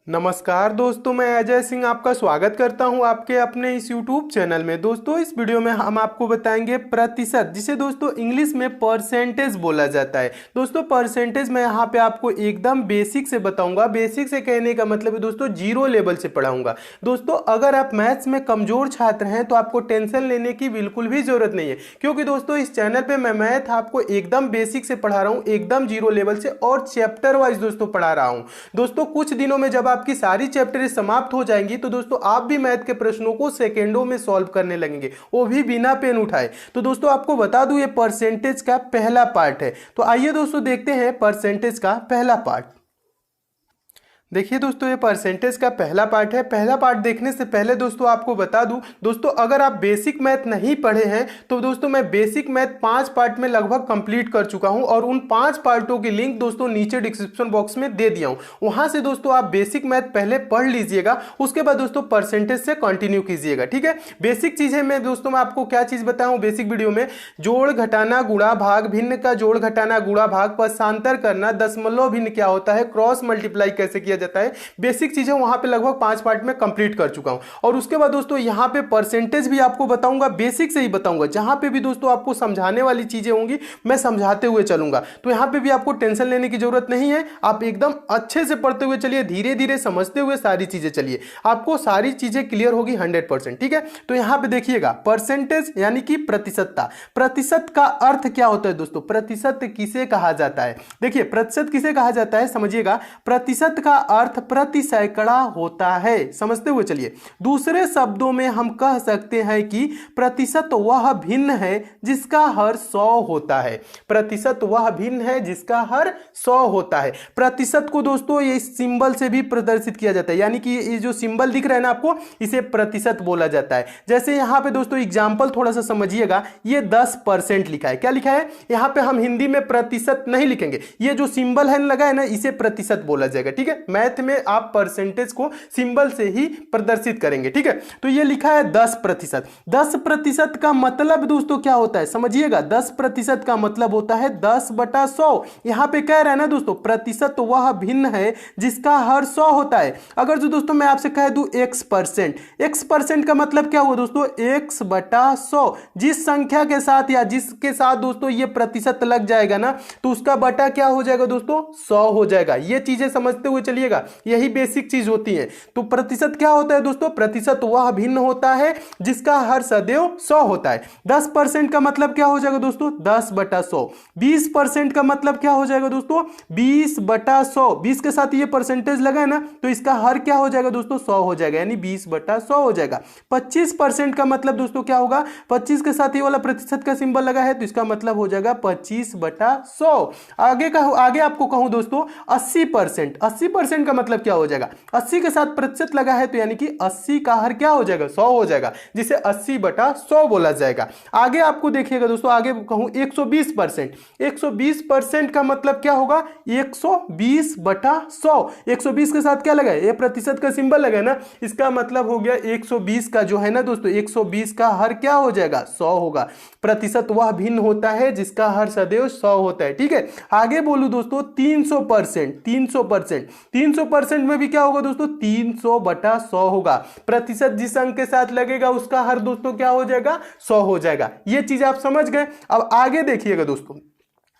नमस्कार दोस्तों, मैं अजय सिंह आपका स्वागत करता हूं आपके अपने इस YouTube चैनल में। दोस्तों, इस वीडियो में हम आपको बताएंगे प्रतिशत, जिसे दोस्तों इंग्लिश में परसेंटेज बोला जाता है। दोस्तों, परसेंटेज मैं यहाँ पे आपको एकदम बेसिक से बताऊंगा। बेसिक से कहने का मतलब है दोस्तों जीरो लेवल से पढ़ाऊंगा। दोस्तों, अगर आप मैथ्स में कमजोर छात्र हैं तो आपको टेंशन लेने की बिल्कुल भी जरूरत नहीं है, क्योंकि दोस्तों इस चैनल पर मैं मैथ आपको एकदम बेसिक से पढ़ा रहा हूँ, एकदम जीरो लेवल से, और चैप्टर वाइज दोस्तों पढ़ा रहा हूँ। दोस्तों, कुछ दिनों में जब आपकी सारी चैप्टरें समाप्त हो जाएंगी तो दोस्तों आप भी मैथ के प्रश्नों को सेकेंडों में सॉल्व करने लगेंगे, वो भी बिना पेन उठाए। तो दोस्तों आपको बता दूं, ये परसेंटेज का पहला पार्ट है। तो आइए दोस्तों देखते हैं परसेंटेज का पहला पार्ट। देखिए दोस्तों, ये परसेंटेज का पहला पार्ट है। पहला पार्ट देखने से पहले दोस्तों आपको बता दूं, दोस्तों अगर आप बेसिक मैथ नहीं पढ़े हैं तो दोस्तों मैं बेसिक मैथ 5 पार्ट में लगभग कंप्लीट कर चुका हूं, और उन 5 पार्टों की लिंक दोस्तों नीचे डिस्क्रिप्शन बॉक्स में दे दिया हूं। वहां से दोस्तों आप बेसिक मैथ पहले पढ़ लीजिएगा, उसके बाद दोस्तों परसेंटेज से कंटिन्यू कीजिएगा, ठीक है। बेसिक चीजें मैं दोस्तों मैं आपको क्या चीज बताऊं बेसिक वीडियो में, जोड़ घटाना गुणा भाग, भिन्न का जोड़ घटाना गुणा भाग, पक्षांतर करना, दशमलव भिन्न क्या होता है, क्रॉस मल्टीप्लाई कैसे किया जाता है, बेसिक चीजें वहां पे लगभग 5 पार्ट में कंप्लीट कर चुका हूं। और उसके बाद दोस्तों यहां पे परसेंटेज भी आपको बताऊंगा, बेसिक से ही बताऊंगा। जहां पे भी दोस्तों आपको समझाने वाली चीजें होंगी मैं समझाते हुए चलूंगा, तो यहां पे भी आपको टेंशन लेने की जरूरत नहीं है। आप एकदम अच्छे से पढ़ते हुए चलिए, धीरे धीरे समझते हुए सारी चीजें चलिए, आपको सारी चीजें क्लियर होगी 100%, ठीक है। तो यहां पे देखिएगा, परसेंटेज यानी कि प्रतिशतता। प्रतिशत का अर्थ क्या होता है दोस्तों, प्रतिशत किसे कहा जाता है? देखिए, प्रतिशत किसे कहा जाता है समझिएगा। प्रतिशत का अर्थ प्रति सैकड़ा होता है, समझते हुए चलिए। दूसरे शब्दों में हम कह सकते हैं कि प्रतिशत वह भिन्न है जिसका हर 100 होता है। प्रतिशत वह भिन्न है जिसका हर 100 होता है। प्रतिशत को दोस्तों ये सिंबल से भी प्रदर्शित किया जाता है, यानी कि ये जो सिंबल दिख रहा है ना आपको, इसे प्रतिशत बोला जाता है। जैसे यहां पे दोस्तों एग्जांपल थोड़ा सा समझिएगा, ये 10% लिखा है। क्या लिखा है यहां पे? हम हिंदी में प्रतिशत नहीं लिखेंगे, ये जो सिंबल है लगा है ना, इसे प्रतिशत बोला जाएगा, ठीक है। मैथ में आप परसेंटेज को सिंबल से ही प्रदर्शित करेंगे, ठीक है। तो ये लिखा है 10%। 10% का मतलब दोस्तों क्या होता है समझिएगा। 10% का मतलब होता है 10/100। यहां पे कह रहा है ना दोस्तों, प्रतिशत वह भिन्न है जिसका हर 100 होता है। अगर जो दोस्तों मैं आपसे कह दूं x%, x% का मतलब क्या हुआ दोस्तों, x/100। जिस संख्या के साथ या जिसके साथ दोस्तों ये प्रतिशत लग जाएगा ना, तो उसका बटा क्या हो जाएगा दोस्तों, 100 हो जाएगा। ये चीजें समझते हुए चलिएगा, यही बेसिक चीज होती है। तो प्रतिशत क्या होता है दोस्तों, प्रतिशत वह भिन्न होता है जिसका हर सदैव 100 होता है। 10% का मतलब क्या हो जाएगा दोस्तों, 10/100। 20% का मतलब क्या हो जाएगा दोस्तों, 20/100। 20 के साथ ये परसेंटेज लगा है ना, तो इसका हर क्या हो जाएगा दोस्तों, 100 हो जाएगा, यानी 20/100 हो जाएगा। 25% का मतलब दोस्तों क्या होगा, 25 के साथ ये वाला प्रतिशत का सिंबल लगा है, तो इसका मतलब हो जाएगा 25/100। आगे आपको कहूं दोस्तों 80%। 80% का मतलब क्या हो जाएगा, 80 के साथ प्रतिशत लगा है, तो यानी कि 80 का हर क्या हो जाएगा, 100 हो जाएगा, जिसे 80/100 बोला जाएगा। आगे आपको देखिएगा दोस्तों, आगे कहूं 120%। 120% का मतलब क्या होगा, 120/100। 120 के साथ क्या लगा है, ये प्रतिशत का सिंबल लगा है ना, इसका मतलब हो गया 120 का जो है ना दोस्तों, 120 का हर क्या हो जाएगा, 100 होगा। प्रतिशत वह भिन्न होता है जिसका हर सदैव 100 होता है, ठीक है। आगे बोलूं दोस्तों 300%। 300% में भी क्या होगा दोस्तों, 300/100 होगा। प्रतिशत जिस अंक के साथ लगेगा उसका हर दोस्तों क्या हो जाएगा, 100 हो जाएगा। ये चीज आप समझ गए। अब आगे देखिएगा दोस्तों,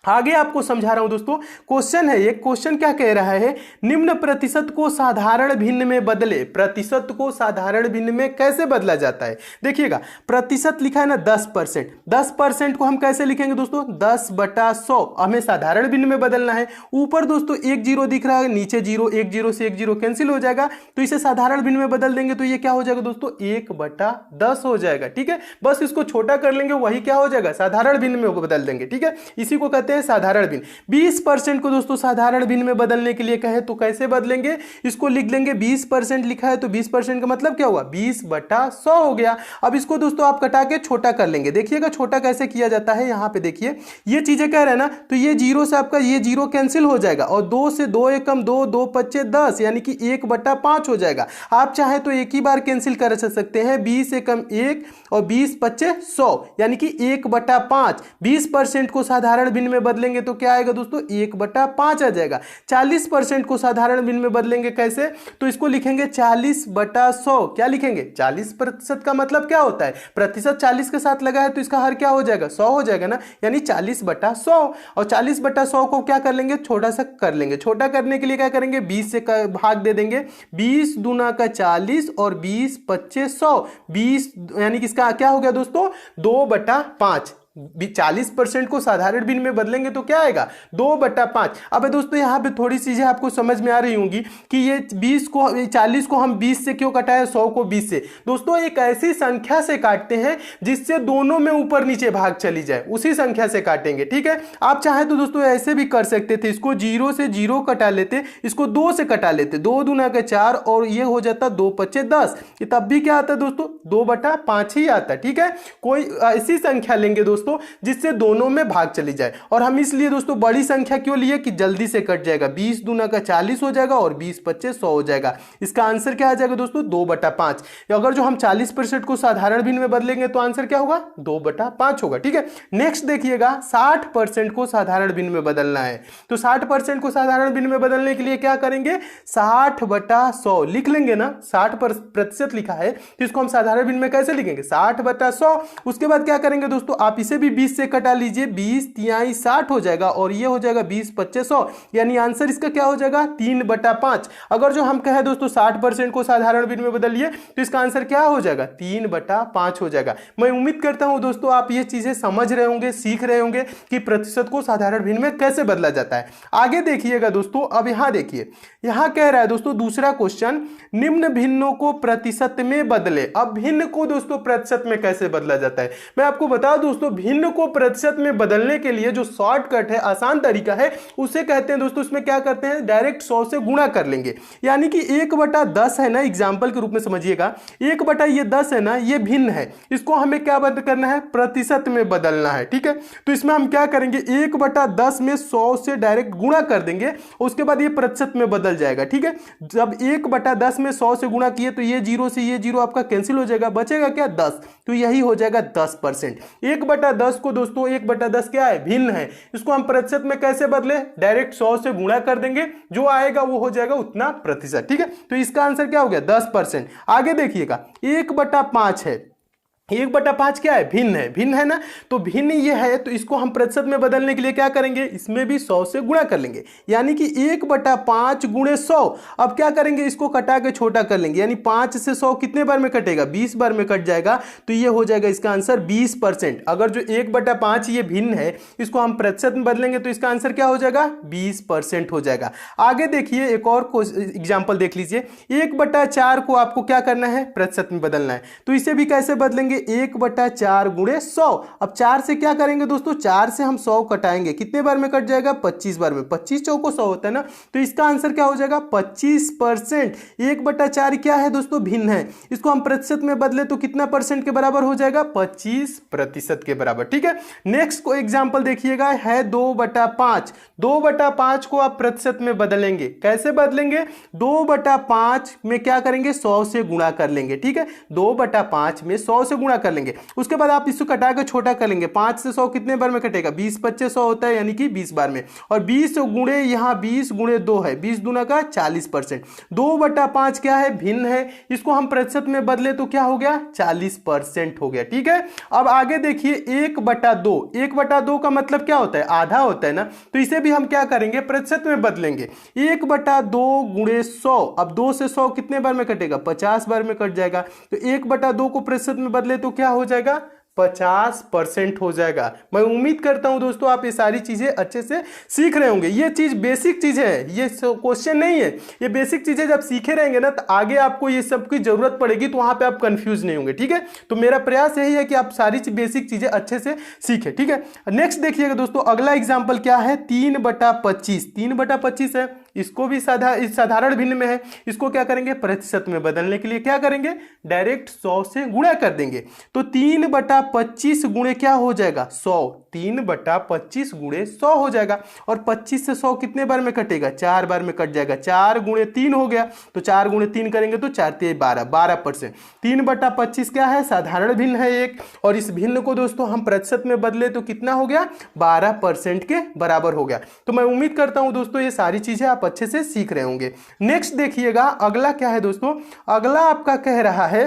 आगे आपको समझा रहा हूं दोस्तों। क्वेश्चन है, ये क्वेश्चन क्या कह रहा है, निम्न प्रतिशत को साधारण भिन्न में बदले। प्रतिशत को साधारण भिन्न में कैसे बदला जाता है, देखिएगा। प्रतिशत लिखा है ना 10%। 10% को हम कैसे लिखेंगे दोस्तों, 10/100। हमें साधारण भिन्न में बदलना है। ऊपर दोस्तों एक जीरो दिख रहा है, नीचे जीरो, एक जीरो से एक जीरो कैंसिल हो जाएगा, तो इसे साधारण भिन्न में बदल देंगे, तो ये क्या हो जाएगा दोस्तों, 1/10 हो जाएगा, ठीक है। बस इसको छोटा कर लेंगे, वही क्या हो जाएगा, साधारण भिन्न में बदल देंगे, ठीक है। इसी को कहते हैं साधारण भिन्न। 20% को दोस्तों साधारण भिन्न में बदलने के लिए कहे तो कैसे बदलेंगे, इसको लिख लेंगे 20% लिखा है, तो 20% का मतलब क्या हुआ, 20/100 हो गया। अब इसको दोस्तों आप कटा के छोटा कर लेंगे। देखिएगा छोटा कैसे किया जाता है, यहां पे देखिए ये चीजें कह रहे हैं ना, तो ये जीरो से आपका ये जीरो कैंसिल हो जाएगा, और 2 से 2 एकम 2, 2 पच्चे 10, यानी कि 1/5 हो जाएगा। आप चाहे तो एक ही बार कैंसिल कर सकते हैं, 20 एकम 1 और 20 पच्चे 100, यानी कि 1/5। 20% को साधारण भिन्न में बदलेंगे तो क्या आएगा दोस्तों, 1/5 आ जाएगा। 40% को साधारण भिन्न में बदलेंगे कैसे, तो इसको लिखेंगे 40/100। क्या लिखेंगे, 40% का मतलब क्या होता है, प्रतिशत 40 के साथ लगा है तो इसका हर क्या हो जाएगा, 100 हो जाएगा ना, यानी 40/100। और 40/100 को क्या कर लेंगे, छोटा सा कर लेंगे। छोटा करने के लिए क्या करेंगे, 20 से भाग दे देंगे। 20 दूना का 40 और 20 25 100, 20 यानी कि इसका क्या हो गया दोस्तों, 2/5। 40% को साधारण भिन्न में बदलेंगे तो क्या आएगा, 2/5। अब दोस्तों यहां पे थोड़ी चीजें आपको समझ में आ रही होंगी कि ये 40 को हम 20 से क्यों कटाए, 100 को 20 से। दोस्तों एक ऐसी संख्या से काटते हैं जिससे दोनों में ऊपर नीचे भाग चली जाए, उसी संख्या से काटेंगे, ठीक है। आप चाहे तो दोस्तों ऐसे भी कर सकते थे, इसको 0 से 0 कटा लेते, इसको 2 से कटा लेते, 2 दूना का 4 और ये हो जाता 2 25 10, ये तब भी क्या आता है दोस्तों, 2/5 ही आता है, ठीक है। कोई ऐसी संख्या लेंगे दोस्तों जिससे दोनों में भाग चली जाए, और हम इसलिए दोस्तों बड़ी संख्या क्यों लिए कि जल्दी से कट जाएगा। 20 दूना का 40 हो जाएगा और 20 25 100 हो जाएगा। इसका आंसर क्या आ जाएगा दोस्तों, 2/5। अगर जो हम 40% को साधारण भिन्न में बदलेंगे तो आंसर क्या होगा, 2/5 होगा, ठीक है। नेक्स्ट देखिएगा, 60% को साधारण भिन्न में बदलना है। तो 60% को साधारण भिन्न में बदलने के लिए क्या करेंगे, 60/100 लिख लेंगे ना। 60% लिखा है तो इसको हम साधारण भिन्न में कैसे लिखेंगे, 60/100। उसके बाद क्या करेंगे दोस्तों, आप इसे भी 20 से कटा लीजिए, 20 तिहाई 60 हो जाएगा और ये हो जाएगा 20 25 100, यानी आंसर इसका क्या हो जाएगा, 3/5। अगर जो हम कहें दोस्तों 60% को साधारण भिन्न में बदलिए तो इसका आंसर क्या हो जाएगा, 3/5 हो जाएगा। मैं उम्मीद करता हूं दोस्तों आप ये चीजें समझ रहे होंगे, सीख रहे होंगे कि प्रतिशत को साधारण भिन्न में कैसे बदला जाता है। आगे देखिएगा दोस्तों, अब यहां देखिए, यहां कह रहा है दोस्तों दूसरा क्वेश्चन, निम्न भिन्नों को प्रतिशत में बदले। अब भिन्न को दोस्तों प्रतिशत में कैसे बदला जाता है, मैं आपको बता दोस्तों, भिन्न को प्रतिशत में बदलने के लिए जो शॉर्टकट है, आसान तरीका है, उसे कहते हैं दोस्तों, इसमें क्या करते हैं, डायरेक्ट 100 से गुणा कर लेंगे। यानी कि 1/10 है ना, एग्जांपल के रूप में समझिएगा, 1/10 है ना, ये भिन्न है, इसको हमें क्या बदल करना है, प्रतिशत में बदलना है, ठीक है। तो इसमें हम क्या करेंगे, 1/10 में 100 से डायरेक्ट गुणा कर देंगे, उसके बाद ये प्रतिशत में बदल जाएगा, ठीक है। जब 1/10 में 100 से गुणा किए तो ये 0 से ये 0 आपका कैंसिल हो जाएगा, बचेगा क्या, 10, तो यही हो जाएगा 10%। 1/10 को दोस्तों, 1/10 क्या है, भिन्न है, इसको हम प्रतिशत में कैसे बदले, डायरेक्ट 100 से गुणा कर देंगे, जो आएगा वो हो जाएगा उतना प्रतिशत, ठीक है। तो इसका आंसर क्या हो गया, 10%। आगे देखिएगा, 1/5 है, 1/5 क्या है, भिन्न है ना, तो भिन्न ये है, तो इसको हम प्रतिशत में बदलने के लिए क्या करेंगे, इसमें भी 100 से गुणा कर लेंगे, यानी कि 1/5 गुणे 100। अब क्या करेंगे, इसको कटा के छोटा कर लेंगे, यानी 5 से 100 कितने बार में कटेगा, 20 बार में कट जाएगा, तो ये हो जाएगा इसका आंसर 20%। अगर जो 1/5 ये भिन्न है, इसको हम प्रतिशत में बदलेंगे तो इसका आंसर क्या हो जाएगा, 20% हो जाएगा। आगे देखिए, एक और एग्जाम्पल देख लीजिए, 1/4 को आपको क्या करना है, प्रतिशत में बदलना है, तो इसे भी कैसे बदलेंगे, 1/4 गुणे 100। अब 4 से क्या करेंगे दोस्तों, 4 से हम 100 कटाएंगे, कितने बार में कट जाएगा, 25 बार में, 25 चौको 100 होता है ना, तो इसका आंसर क्या हो जाएगा, 25%। 1/4 क्या है दोस्तों, भिन्न है, इसको हम प्रतिशत में बदले तो कितना परसेंट के बराबर हो जाएगा, 25% के बराबर, ठीक है। नेक्स्ट को एग्जांपल देखिएगा, है 2/5। 2/5 को आप प्रतिशत में बदलेंगे, कैसे बदलेंगे, 2/5 में क्या करेंगे, 100 से गुणा कर लेंगे, ठीक है। 2/5 में 100 से गुणा कर लेंगे, उसके बाद आप इसको कटा के छोटा कर लेंगे, 5 से 100 कितने बार में कटेगा, 20 25 100 होता है, यानी कि 20 बार में, और 20 गुणे यहां 20 गुणे 2 है, 20 दूना का 40%। 2/5 क्या है, भिन्न है, इसको हम प्रतिशत में बदले तो क्या हो गया, 40% हो गया, ठीक है। अब आगे देखिए, 1/2। 1/2 का मतलब क्या होता है, आधा होता है ना, तो इसे भी हम क्या करेंगे, प्रतिशत में बदलेंगे, 1/2 गुणे 100। अब 2 से 100 कितने बार में कटेगा, 50 बार में कट जाएगा, तो 1/2 को प्रतिशत में बदले तो क्या हो जाएगा, 50% हो जाएगा। मैं उम्मीद करता हूं दोस्तों आप ये सारी चीजें अच्छे से सीख रहे होंगे। ये चीज बेसिक चीज है, ये क्वेश्चन नहीं है, ये बेसिक चीजें जब सीखे रहेंगे ना, तो आगे आपको ये सब की जरूरत पड़ेगी, तो वहां पे आप कंफ्यूज नहीं होंगे, ठीक है। तो मेरा प्रयास यही है कि आप सारी बेसिक चीजें अच्छे से सीखें, ठीक है। नेक्स्ट देखिएगा दोस्तों, अगला एग्जाम्पल क्या है, 3/25। 3/25 है, इसको भी साधारण भिन्न में है, इसको क्या करेंगे प्रतिशत में बदलने के लिए क्या करेंगे डायरेक्ट 100 से गुणा कर देंगे। तो 3/25 गुणे क्या हो जाएगा 100, 3/25 गुणे 100 हो जाएगा। और 25 से 100 कितने बार में कटेगा 4 बार में कट जाएगा, 4 गुणे 3 हो गया, तो 4 गुणे 3 करेंगे तो 4 3 12, 12%। 3/25 क्या है साधारण भिन्न है एक, और इस भिन्न को दोस्तों हम प्रतिशत में बदले तो कितना हो गया 12% के बराबर हो गया। तो मैं उम्मीद करता हूं दोस्तों ये सारी चीजें आप अच्छे से सीख रहे होंगे। नेक्स्ट देखिएगा अगला क्या है दोस्तों, अगला आपका कह रहा है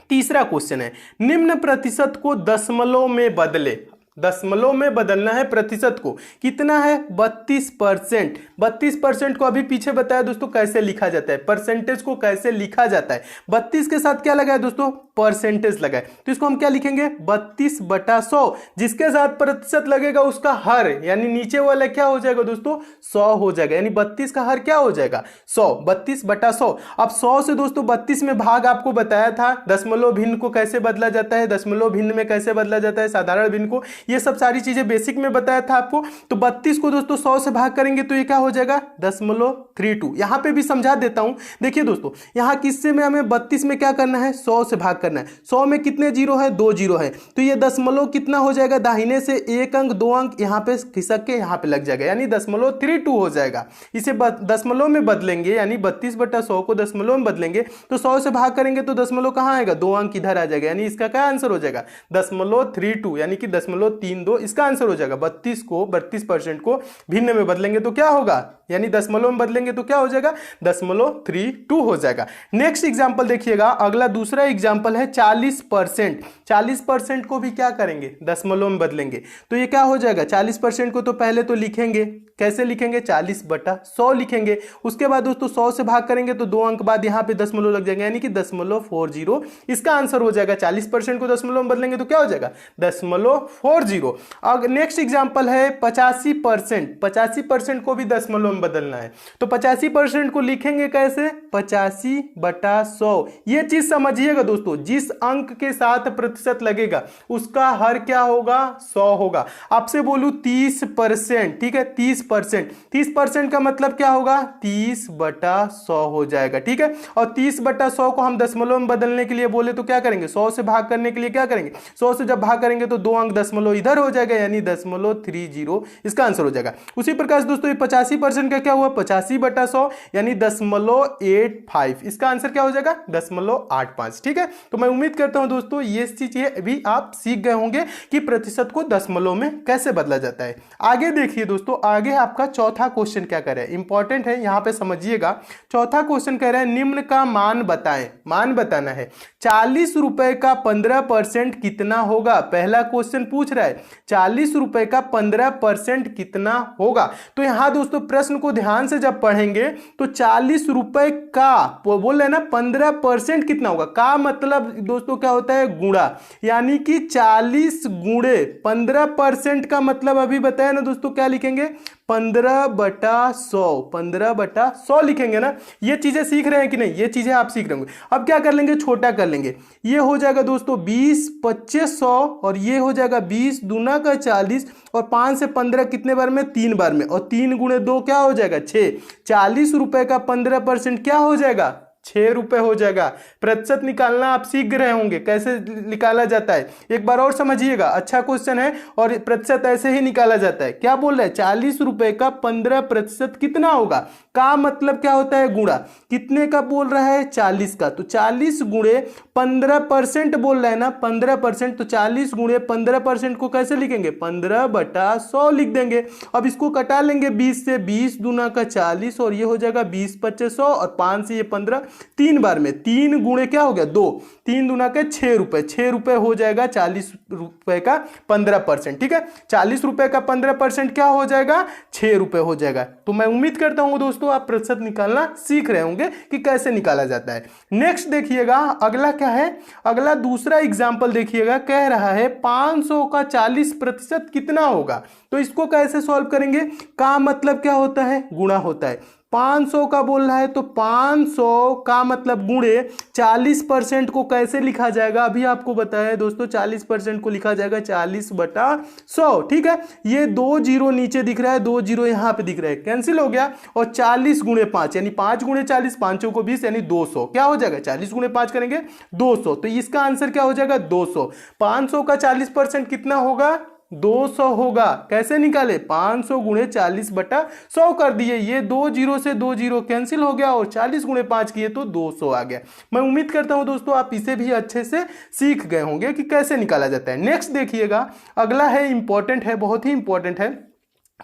तीसरा क्वेश्चन है निम्न प्रतिशत को दशमलव में बदले, दशमलव में बदलना है प्रतिशत को, कितना है 32%। 32% को अभी पीछे बताया दोस्तों कैसे लिखा जाता है, परसेंटेज को कैसे लिखा जाता है। 32 के साथ क्या लगा है दोस्तों परसेंटेज लगा है, तो इसको हम क्या लिखेंगे 32/100, जिसके साथ प्रतिशत लगेगा उसका हर यानी नीचे वाला क्या हो जाएगा दोस्तों 100 हो जाएगा, यानी 32 का हर क्या हो जाएगा 100, 32/100। अब 100 से दोस्तों 32 में भाग आपको बताया था, दशमलव भिन्न को कैसे बदला जाता है, दशमलव भिन्न में कैसे बदला जाता है साधारण भिन्न को, ये सब सारी चीजें बेसिक में बताया था आपको। तो 32 को दोस्तों 100 से भाग करेंगे तो ये क्या हो जाएगा 0.32। यहां पे भी समझा देता हूं, देखिए दोस्तों यहां किससे में हमें 32 में क्या करना है 100 से भाग करना है। 100 में कितने जीरो है 2 जीरो है, तो ये दशमलव कितना हो जाएगा दाहिने से 1 अंक 2 अंक यहां पे खिसक के यहां पे लग जाएगा, यानी 0.32 हो जाएगा। इसे दशमलव में बदलेंगे यानी 32/100 को दशमलव में बदलेंगे तो 100 से भाग करेंगे तो दशमलव कहां आएगा 2 अंक इधर आ जाएगा, यानी इसका क्या आंसर हो जाएगा 0.32 यानी कि 0.32 इसका आंसर हो जाएगा। 32% को भिन्न में बदलेंगे तो क्या होगा, यानी दशमलव में बदलेंगे तो क्या हो जाएगा 0.32 हो जाएगा। नेक्स्ट एग्जांपल देखिएगा, अगला दूसरा एग्जांपल है 40%। 40% को भी क्या करेंगे दशमलव में बदलेंगे तो ये क्या हो जाएगा 40% को तो पहले तो लिखेंगे, कैसे लिखेंगे 40/100 लिखेंगे। उसके बाद दोस्तों 100 से भाग करेंगे तो 2 अंक बाद यहां पे दशमलव लग जाएगा, यानी कि 0.40 इसका आंसर हो जाएगा। 40% को दशमलव में बदलेंगे तो क्या हो जाएगा 0.40। अब नेक्स्ट एग्जांपल है 85%। 85% को भी दशमलव में बदलना है तो 85% को लिखेंगे कैसे 85/100। ये चीज समझिएगा दोस्तों, जिस अंक के साथ प्रतिशत लगेगा उसका हर क्या होगा 100 होगा। आपसे बोलूं 30%, ठीक है 30%, 30% का मतलब क्या होगा 30/100 हो जाएगा, ठीक है। और 30/100 को हम दशमलव में बदलने के लिए बोले तो क्या करेंगे 100 से भाग करने के लिए क्या करेंगे 100 से जब भाग करेंगे तो 2 अंक दशमलव इधर हो जाएगा, यानी 0.30 इसका आंसर हो जाएगा। उसी प्रकार से दोस्तों 85% का क्या हुआ 85/100 यानी 0.85, इसका आंसर क्या हो जाएगा 0.85, ठीक है। तो मैं उम्मीद करता हूं दोस्तों ये चीजें भी आप सीख गए होंगे कि प्रतिशत को दशमलव में कैसे बदला जाता है। आगे देखिए दोस्तों, आगे आपका चौथा क्वेश्चन क्या कह रहा है, इंपॉर्टेंट है यहां पे समझिएगा। चौथा क्वेश्चन कह रहा है निम्न का मान बताएं, मान बताना है। 40 रुपए का 15% कितना होगा, पहला क्वेश्चन पूछ रहा है 40 रुपए का 15% कितना होगा। तो यहां दोस्तों प्रश्न को ध्यान से जब पढ़ेंगे तो 40 रुपए का बोल रहे हैं ना 15% कितना होगा, का मतलब दोस्तों क्या होता है गुणा, यानी कि 40 गुणे 15% का मतलब अभी बताया ना दोस्तों क्या लिखेंगे 15/100, 15/100 लिखेंगे ना। ये चीजें सीख रहे हैं कि नहीं, ये चीजें आप सीख रहे होंगे। अब क्या कर लेंगे छोटा कर लेंगे, ये हो जाएगा दोस्तों 20 25 100 और ये हो जाएगा 20 दूना का 40 और 5 से 15 कितने बार में 3 बार में, और 3 गुणे 2 क्या हो जाएगा 6। 40 रुपए का 15% क्या हो जाएगा 6 रुपए हो जाएगा। प्रतिशत निकालना आप सीख रहे होंगे कैसे निकाला जाता है, एक बार और समझिएगा, अच्छा क्वेश्चन है और प्रतिशत ऐसे ही निकाला जाता है। क्या बोल रहा है 40 रुपए का 15% कितना होगा, का मतलब क्या होता है गुणा, कितने का बोल रहा है 40 का, तो 40 गुणे 15% बोल रहा है ना 15%, तो 40 गुणे 15% को कैसे लिखेंगे 15/100 लिख देंगे। अब इसको कटा लेंगे 20 से, 20 दूना का 40 और ये हो जाएगा 20 25 100 और 5 से ये 15, 3 बार में 3 गुणे क्या हो गया 2, 3 दूना के 6 रुपए, 6 रुपए हो जाएगा 40 रुपए का 15%, ठीक है। 40 रुपए का 15% क्या हो जाएगा 6 रुपए हो जाएगा। तो मैं उम्मीद करता हूं दोस्तों आप प्रतिशत निकालना सीख रहे होंगे कि कैसे निकाला जाता है। नेक्स्ट देखिएगा अगला क्या है, अगला दूसरा एग्जांपल देखिएगा, कह रहा है 500 का 40% कितना होगा। तो इसको कैसे सॉल्व करेंगे, का मतलब क्या होता है गुणा होता है, 500 का बोल रहा है तो 500 का मतलब गुणे 40% को कैसे लिखा जाएगा, अभी आपको बताया है दोस्तों। 40% को लिखा जाएगा 40/100। ठीक है, ये 2 जीरो नीचे दिख रहा है, 2 जीरो यहां पे दिख रहा है, कैंसिल हो गया। और 40 गुणे 5 यानी 5 गुणे 40, 5 को 20 यानी 200। क्या हो जाएगा, 40 गुणे 5 करेंगे 200, तो इसका आंसर क्या हो जाएगा 200। 500 का 40% कितना होगा 200 होगा। कैसे निकाले, 500 गुणे 40/100 कर दिए, ये 2 जीरो से 2 जीरो कैंसिल हो गया और 40 गुणे 5 किए तो 200 आ गया। मैं उम्मीद करता हूं दोस्तों आप इसे भी अच्छे से सीख गए होंगे कि कैसे निकाला जाता है। नेक्स्ट देखिएगा, अगला है इंपॉर्टेंट है, बहुत ही इंपॉर्टेंट है।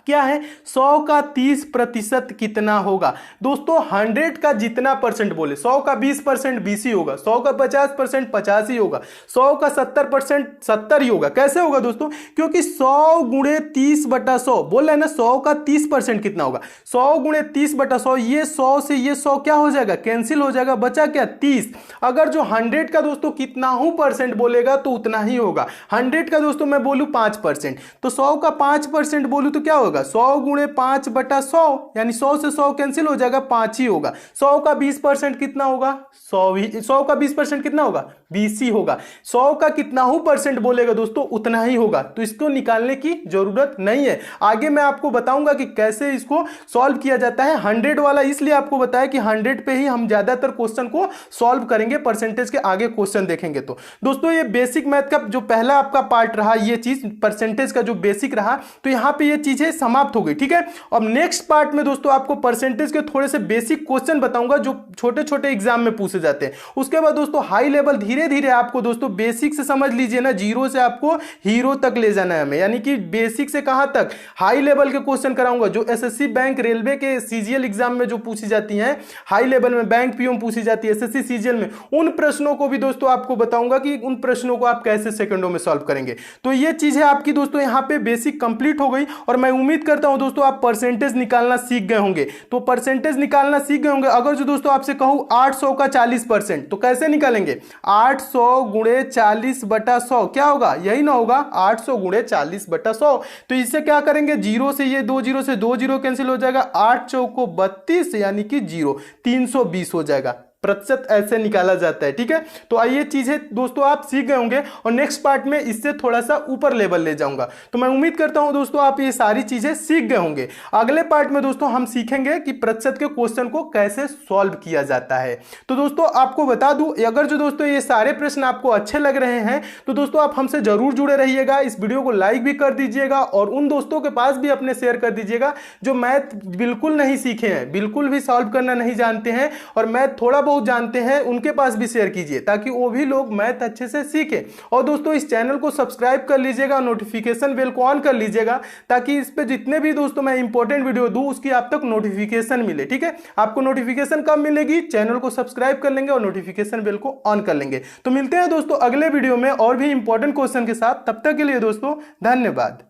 क्या है, 100 का 30% कितना होगा। दोस्तों 100 का जितना परसेंट बोले, 100 का 20% 20 ही होगा, 100 का 50% 50 ही होगा, 100 का 70% 70 ही होगा। कैसे होगा दोस्तों, क्योंकि 100 गुणे 30/100 बोल रहे हैं ना, 100 का 30% कितना होगा, 100 गुणे 30/100, ये 100 से ये 100 क्या हो जाएगा, कैंसिल हो जाएगा, बचा क्या 30। अगर जो 100 का दोस्तों कितना हूं परसेंट बोलेगा तो उतना ही होगा। 100 का दोस्तों मैं बोलूं 5%, तो 100 का 5% बोलूं तो क्या होगा 100 गुणे 5/100 यानी 100 से 100 कैंसिल हो जाएगा, 5 ही होगा। 100 का 20% कितना होगा, 100 का 20% कितना होगा 20 ही होगा। 100 का कितना हूं परसेंट बोलेगा दोस्तों उतना ही होगा, तो इसको निकालने की जरूरत नहीं है। आगे मैं आपको बताऊंगा कि कैसे इसको सॉल्व किया जाता है। 100 वाला इसलिए आपको बताया कि 100 पे ही हम ज्यादातर क्वेश्चन को सॉल्व करेंगे, परसेंटेज के आगे क्वेश्चन देखेंगे। तो दोस्तों ये बेसिक मैथ का जो पहला आपका पार्ट रहा, ये चीज परसेंटेज का जो बेसिक रहा, तो यहां पे ये चीजें समाप्त हो गई। ठीक है, अब नेक्स्ट पार्ट में दोस्तों आपको परसेंटेज के थोड़े से बेसिक क्वेश्चन बताऊंगा जो छोटे छोटे एग्जाम में पूछे जाते हैं। उसके बाद दोस्तों हाई लेवल धीरे धीरे आपको दोस्तों बेसिक से समझ लीजिए ना, जीरो से आपको हीरो तक ले जाना है हमें, यानी कि बेसिक से कहां तक, हाई लेवल के क्वेश्चन कराऊंगा जो एसएससी बैंक रेलवे के सीजीएल एग्जाम में जो पूछी जाती हैं, हाई लेवल में बैंक पीओ पूछी जाती है एसएससी सीजीएल में, उन प्रश्नों को भी दोस्तों आपको बताऊंगा कि उन प्रश्नों को आप कैसे सेकंडों में सॉल्व करेंगे। तो ये चीजें आपकी दोस्तों यहां पे बेसिक कंप्लीट हो गई और मैं उम्मीद करता हूं दोस्तों आप परसेंटेज निकालना सीख गए होंगे। तो परसेंटेज निकालना सीख गए होंगे। अगर जो दोस्तों आपसे कहूं 800 का 40% तो कैसे निकालेंगे, 800 गुणे 40/100 क्या होगा, यही ना होगा 800 गुणे 40/100। तो इससे क्या करेंगे, जीरो से ये 2 जीरो से 2 जीरो कैंसिल हो जाएगा, 8 चौको 32 यानी कि जीरो, 320 हो जाएगा। प्रतिशत ऐसे निकाला जाता है। ठीक है, तो आइए चीजें दोस्तों आप सीख गए होंगे और नेक्स्ट पार्ट में इससे थोड़ा सा ऊपर लेवल ले जाऊंगा। तो मैं उम्मीद करता हूं दोस्तों आप ये सारी चीजें सीख गए होंगे। अगले पार्ट में दोस्तों हम सीखेंगे कि प्रतिशत के क्वेश्चन को कैसे सॉल्व किया जाता है। तो दोस्तों आपको बता दूं, अगर जो दोस्तों ये सारे प्रश्न आपको अच्छे लग रहे हैं तो दोस्तों आप हमसे जरूर जुड़े रहिएगा। इस वीडियो को लाइक भी कर दीजिएगा और उन दोस्तों के पास भी अपने शेयर कर दीजिएगा जो मैथ बिल्कुल नहीं सीखे हैं, बिल्कुल भी सॉल्व करना नहीं जानते हैं और मैथ थोड़ा बहुत जानते हैं, उनके पास भी शेयर कीजिए ताकि वो भी लोग मैथ अच्छे से सीखें। और दोस्तों इस चैनल को सब्सक्राइब कर लीजिएगा, नोटिफिकेशन बेल को ऑन कर लीजिएगा ताकि इस पे जितने भी दोस्तों मैं इंपॉर्टेंट वीडियो दूं उसकी आप तक नोटिफिकेशन मिले। ठीक है, आपको नोटिफिकेशन कब मिलेगी, चैनल को सब्सक्राइब कर लेंगे और नोटिफिकेशन बेल को ऑन कर लेंगे। तो मिलते हैं दोस्तों अगले वीडियो में और भी इंपॉर्टेंट क्वेश्चन के साथ। तब तक के लिए दोस्तों धन्यवाद।